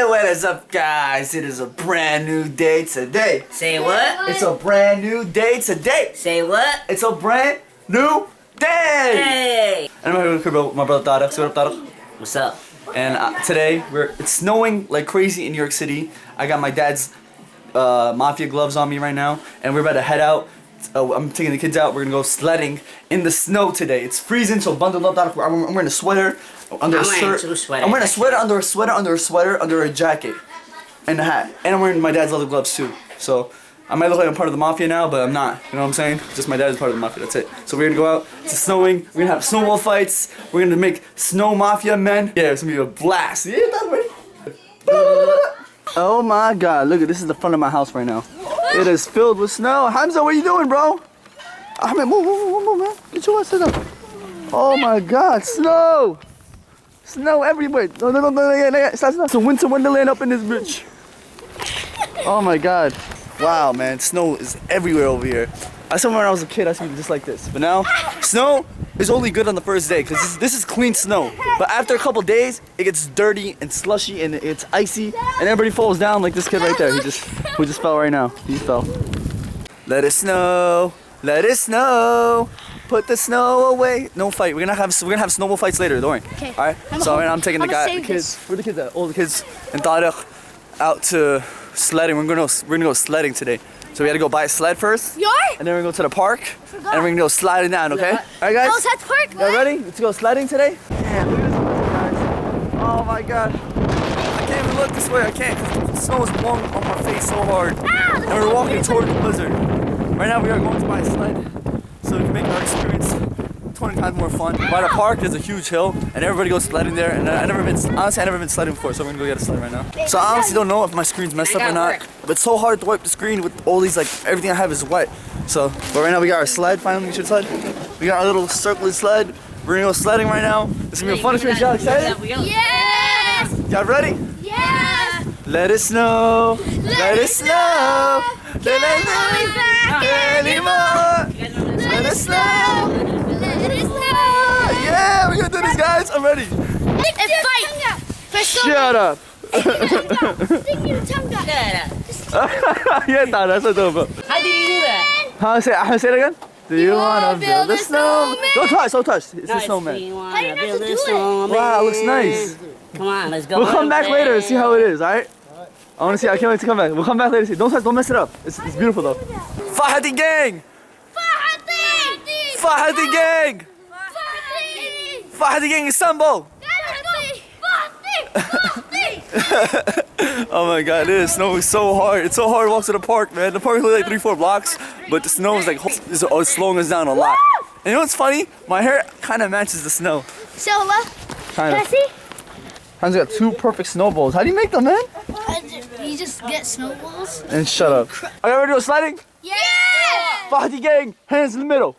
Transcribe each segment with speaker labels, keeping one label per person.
Speaker 1: Hey, what is up, guys? It is a brand new day today.
Speaker 2: Say what?
Speaker 1: It's a brand new day today.
Speaker 2: Say what?
Speaker 1: It's a brand new day.
Speaker 2: Hey!
Speaker 1: And I'm here with my brother Tarek. Say what up, Tarek?
Speaker 2: What's up?
Speaker 1: And today, it's snowing like crazy in New York City. I got my dad's mafia gloves on me right now, and we're about to head out. I'm taking the kids out. We're gonna go sledding in the snow today. It's freezing, so bundle up. I'm wearing a sweater under a shirt. I'm wearing a sweater under a sweater under a sweater under a jacket and a hat. And I'm wearing my dad's leather gloves too. So I might look like I'm part of the mafia now, but I'm not. You know what I'm saying? Just my dad is part of the mafia. That's it. So we're gonna go out. It's snowing. We're gonna have snowball fights. We're gonna make snow mafia men. Yeah, it's gonna be a blast. Yeah, that's ready. Oh my God! Look at this. Is the front of my house right now. It is filled with snow. Hamza, what are you doing, bro? Ahmed, move, man. Get your ass up. Oh my God, snow! Snow everywhere. No. It's a winter wonderland up in this bitch. Oh my God. Wow, man. Snow is everywhere over here. I saw when I was a kid, I used to be just like this. But now, snow is only good on the first day because this is clean snow. But after a couple days, it gets dirty and slushy and it's icy and everybody falls down like this kid right there. Who just fell right now. He fell. Let it snow. Let it snow. Put the snow away. No fight. We're gonna have snowball fights later. Don't worry.
Speaker 3: Okay.
Speaker 1: All right. So I'm taking the kids. Where the kids at? All the kids and Tarek out to sledding. We're gonna go sledding today. So we gotta go buy a sled first.
Speaker 3: You are?
Speaker 1: And then we're gonna go to the park. And we're gonna go sliding down, okay? Alright guys?
Speaker 3: Oh, it's at the park.
Speaker 1: Y'all ready? Let's go sledding today? Man, look at this, guys. Oh my God. I can't even look this way. I can't because the snow is blowing on my face so hard. And we're walking toward the blizzard. Right now we are going to buy a sled so we can make our experience 20 times more fun. By the park, there's a huge hill, and everybody goes sledding there. And I've never been sledding before, so I'm gonna go get a sled right now. So I honestly don't know if my screen's messed up or not, but it's so hard to wipe the screen with all these, like, everything I have is wet. So, but right now we got our sled. Finally, we should sled. We got our little circular sled. We're gonna go sledding right now. It's gonna be a fun experience. Y'all excited?
Speaker 3: Yes!
Speaker 1: Y'all ready?
Speaker 3: Yes!
Speaker 1: Let it snow. Let it snow. Let it snow anymore. Let it snow. Yeah, we're gonna do this, guys. I'm ready.
Speaker 3: And fight!
Speaker 1: Shut up. Yeah, that's a dope.
Speaker 2: How did you do that?
Speaker 1: Say it again. Do you wanna build a snowman? Don't touch. It's a snowman.
Speaker 2: Do you wanna build a snowman?
Speaker 1: Wow, it looks nice.
Speaker 2: Come on, let's go.
Speaker 1: We'll come back later and see how it is, alright? I wanna see, I can't wait to come back. We'll come back later and see. Don't mess it up. It's beautiful though. Fahadi gang! Fahadi gang! Fahadi gang Istanbul! Oh my God, this snow is so hard. It's so hard to walk to the park, man. The park is like 3-4 blocks, but the snow is like it's slowing us down a lot. And you know what's funny? My hair kind of matches the snow.
Speaker 3: Sola,
Speaker 1: Kind of.
Speaker 3: Jesse?
Speaker 1: Hans got 2 perfect snowballs. How do you make them, man?
Speaker 3: You just get snowballs.
Speaker 1: And shut up. Are you ready to go sliding?
Speaker 3: Yeah!
Speaker 1: Fahadi gang, hands in the middle.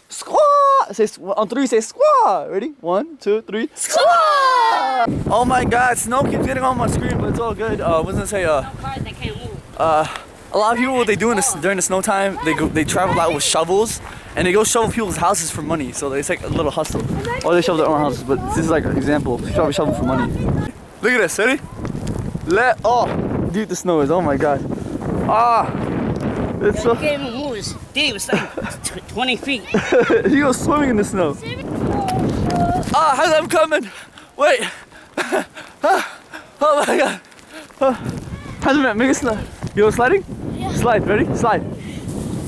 Speaker 1: Squaw! Say on 3, say squaw. Ready? 1, 2, 3. Squaw! Oh my God, snow keeps getting on my screen, but it's all good. I was gonna say,
Speaker 2: Cars that can't move.
Speaker 1: a lot of people, what they do during the snow time, they travel out with shovels, and they go shovel people's houses for money. So it's like a little hustle. Or they shovel their own houses, but this is like an example. They probably shovel for money. Look at this, ready? Oh, deep the snow is. Oh my God. It's so.
Speaker 2: You can't even move. It's deep. It's like 20 feet.
Speaker 1: You go swimming in the snow. I'm coming. Wait. Oh my God. Hazmat, make a slide. You go sliding?
Speaker 3: Yeah.
Speaker 1: Slide, ready? Slide.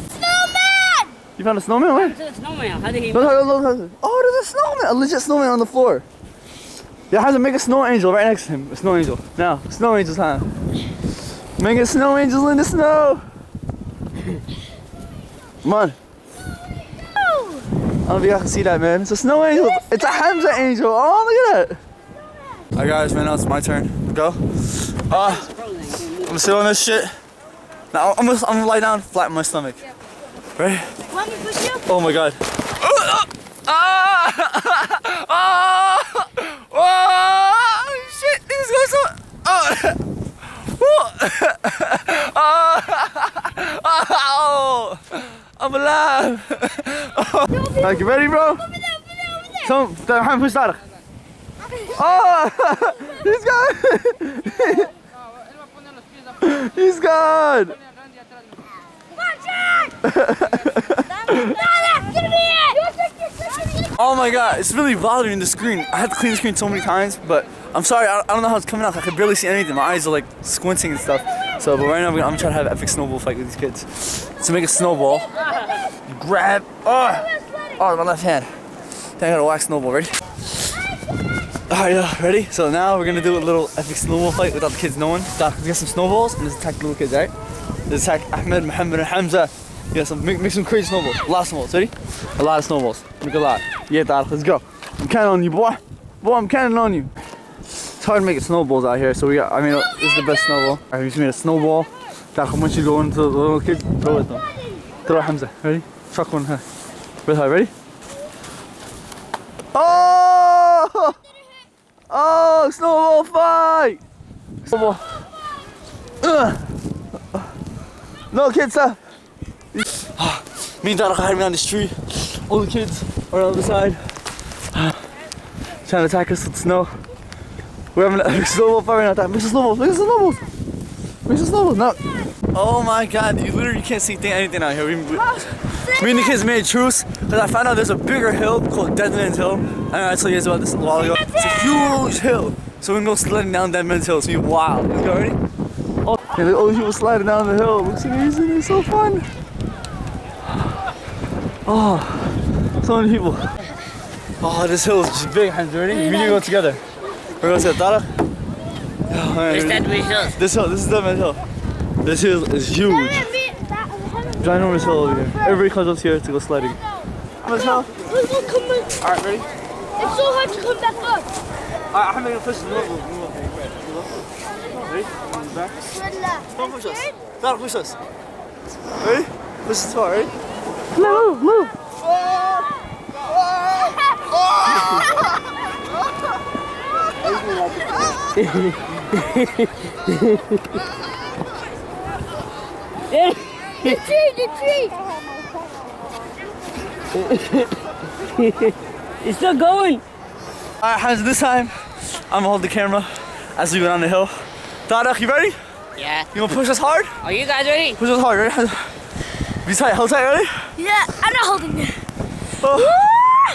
Speaker 3: Snowman!
Speaker 1: You found a snowman? Where?
Speaker 2: It's a snowman. How did he?
Speaker 1: Look. Oh, there's a snowman. A legit snowman on the floor. Yeah, Hazmat, make a snow angel right next to him. A snow angel. Now, snow angels time. Make a snow angel in the snow. Come on. I don't know if you guys can see that, man. It's a snow angel. It's a Hamza angel. Oh, look at that. Alright, guys, man, now it's my turn. Go. I'm gonna sit on this shit. Now, I'm gonna lie down, flatten my stomach. Ready?
Speaker 3: Want me to push you?
Speaker 1: Oh my God. Oh, shit. This is going so. Oh, I'm alive. Like, you ready, bro? Push Tarek. Oh, he's got. god! Oh my god, it's really bothering the screen. I had to clean the screen so many times, but I'm sorry, I don't know how it's coming out. I could barely see anything. My eyes are like squinting and stuff. So, but right now I'm trying to have an epic snowball fight with these kids. To make a snowball, you grab, my left hand. Then I got a wax snowball, ready? Alright, ready? So now we're gonna do a little epic snowball fight without the kids knowing. Doc, we got some snowballs and let's attack the little kids, alright? Let's attack Ahmed, Muhammad, and Hamza. Yeah, make some crazy snowballs. A lot of snowballs, ready? A lot of snowballs. Make a lot. Yeah, Doc, let's go. I'm counting on you, boy. Boy, I'm counting on you. It's hard to make snowballs out here, so we got, this is the best snowball. Alright, we just made a snowball. Doc, once you go into the little kids, throw it them. Throw it, Hamza, ready? Chuck one, real high, ready? Oh! Oh, snowball fight! Snowball. No, kids, stop. Me and Dada are hiding on this tree. All the kids are on the other side. Trying to attack us with snow. We're having a snowball fight right now. Make some snowballs, make some snowballs. Make some snowballs, no. Oh my god, you literally can't see anything out here. Me and the kids made a truce because I found out there's a bigger hill called Dead Man's Hill. I told you guys about this a while ago. It's a huge hill. So we're gonna go sledding down Dead Man's Hill. It's gonna be wild. Let's go, ready? Oh, yeah, look at all these people sliding down the hill. It looks amazing. It's so fun. Oh, so many people. Oh, this hill is just big. Hands ready? We need to go together. We're going to Dada. Oh,
Speaker 2: Where's Dead Man's Hill?
Speaker 1: This hill. This is Dead Man's Hill. This hill is huge. Ginormous hill over here. Everybody comes up here to go sledding. Let's go. Alright, ready?
Speaker 3: It's so hard to come back up.
Speaker 1: Alright, I'm gonna push the move. Ready? Back. Don't push us. Don't push us. Ready? Push this far, ready? Move, move.
Speaker 3: The tree.
Speaker 2: It's still going.
Speaker 1: Alright, Hans, this time I'm gonna hold the camera as we go down the hill. Dada, you ready?
Speaker 2: Yeah.
Speaker 1: You gonna push us hard?
Speaker 2: Are you guys ready?
Speaker 1: Push us hard, ready? Be tight, hold tight, ready?
Speaker 3: Yeah, I'm not holding it.
Speaker 1: Oh.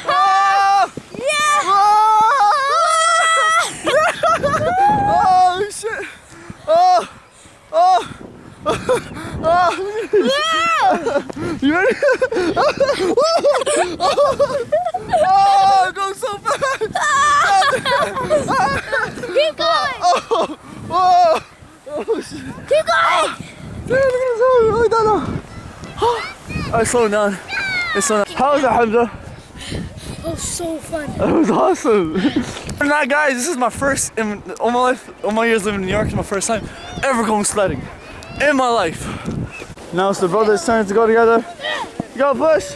Speaker 1: Oh.
Speaker 3: Yeah.
Speaker 1: Oh shit! Oh! Oh! Oh! You ready? Oh! I'm going so fast!
Speaker 3: Keep going!
Speaker 1: Oh! Oh! Oh shit!
Speaker 3: Keep going!
Speaker 1: Look at this hole! Look at that! Alright, slow down. It's slow down. How was that, Hamza?
Speaker 3: Oh, so fun.
Speaker 1: That was awesome. Now, guys, this is my first in all my life, all my years living in New York. It's my first time ever going sledding in my life. Now it's the brothers' turn to go together. Go push.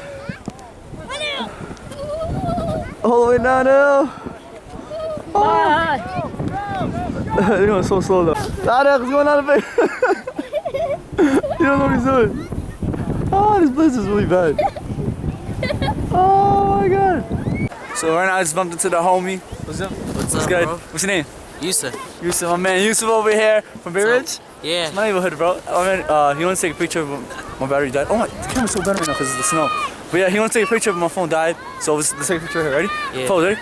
Speaker 1: All the way downhill. Oh. They're going so slow though. Tarek is going out of bed. You don't know what he's doing. Oh, this place is really bad. Oh my god. So right now I just bumped into the homie. What's up?
Speaker 4: What's up,
Speaker 1: good?
Speaker 4: bro?
Speaker 1: What's your name?
Speaker 4: Yusuf.
Speaker 1: Yusuf, my man. Yusuf over here from Bay Ridge.
Speaker 4: Yeah.
Speaker 1: It's my neighborhood, bro. I mean, he wants to take a picture of my battery died. Oh my, the camera's so bad right now because of the snow. But yeah, he wants to take a picture of my phone died. So let's take a picture here. Ready?
Speaker 4: Yeah.
Speaker 1: Pose, ready?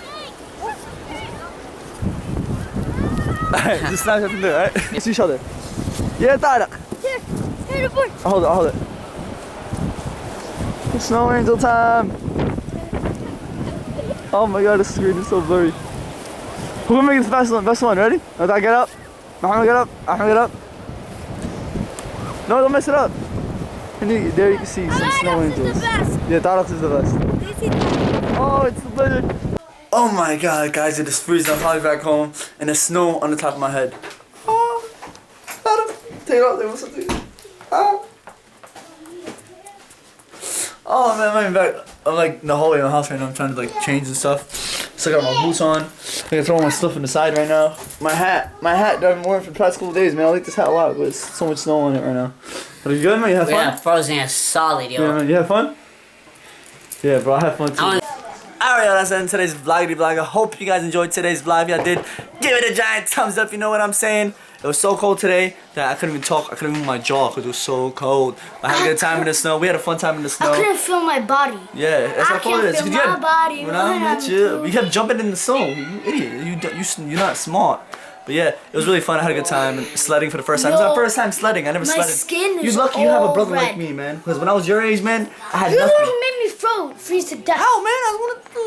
Speaker 1: Alright, just snap something there, alright? Let's see each other. Yeah, Tarek.
Speaker 3: Here, the board.
Speaker 1: I'll hold it, I'll hold it. It's snow angel time. Oh my god, this screen is so blurry. Who will make the best one? Ready? Let that get up. Muhammad, get up. Ahmed, get up. No, don't mess it up. And there you can see some snow angels. Yeah, Tarek is the best. Oh, it's the blizzard. Oh my god, guys, it is freezing. I'm probably back home and there's snow on the top of my head. Oh, Tarek, take it off. There was something. Oh. Oh man, I'm even back. I'm like in the hallway of my house right now. I'm trying to like change and stuff. Still got my boots on. I gotta throw all my stuff in the side right now. My hat that I've been wearing for the past couple days, man. I like this hat a lot, but it's so much snow on it right now. But you good, man? You have fun?
Speaker 2: Yeah, frozen and solid, yo.
Speaker 1: Yeah, man. You have fun? Yeah, bro, I have fun too. Alright, y'all, that's the end of today's vlog. I hope you guys enjoyed today's vlog. If y'all did, give it a giant thumbs up, you know what I'm saying? It was so cold today that I couldn't even talk. I couldn't even move my jaw because it was so cold. I had a good time in the snow. We had a fun time in the snow.
Speaker 3: I couldn't feel my body.
Speaker 1: Yeah, that's how cold it is.
Speaker 3: I can't feel my body.
Speaker 1: When I met you kept jumping in the snow. You idiot. You're not smart. But yeah, it was really fun. I had a good time sledding for the first time. It was my first time sledding. I never sledded.
Speaker 3: My skin is
Speaker 1: You're lucky you have a brother
Speaker 3: all
Speaker 1: like
Speaker 3: red.
Speaker 1: me, man. Because when I was your age, man, I had
Speaker 3: You're the
Speaker 1: nothing.
Speaker 3: one who made me freeze to death.
Speaker 1: How, man?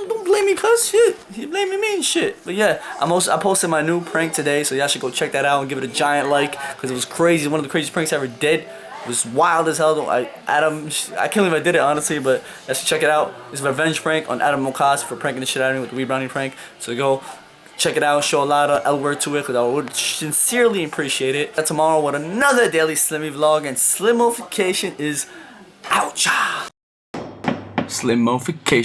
Speaker 1: Don't blame me, cuz shit. You blaming me and shit. But yeah, I posted my new prank today, so y'all should go check that out and give it a giant like, because it was crazy. One of the craziest pranks I ever did. It was wild as hell. Adam, I can't believe I did it, honestly, but y'all should check it out. It's a revenge prank on Adam Mokas for pranking the shit out of me with the Wee Brownie prank. So go check it out, show a lot of L word to it, because I would sincerely appreciate it. Tomorrow with another daily Slimmy vlog, and Slimification is out. Slimification.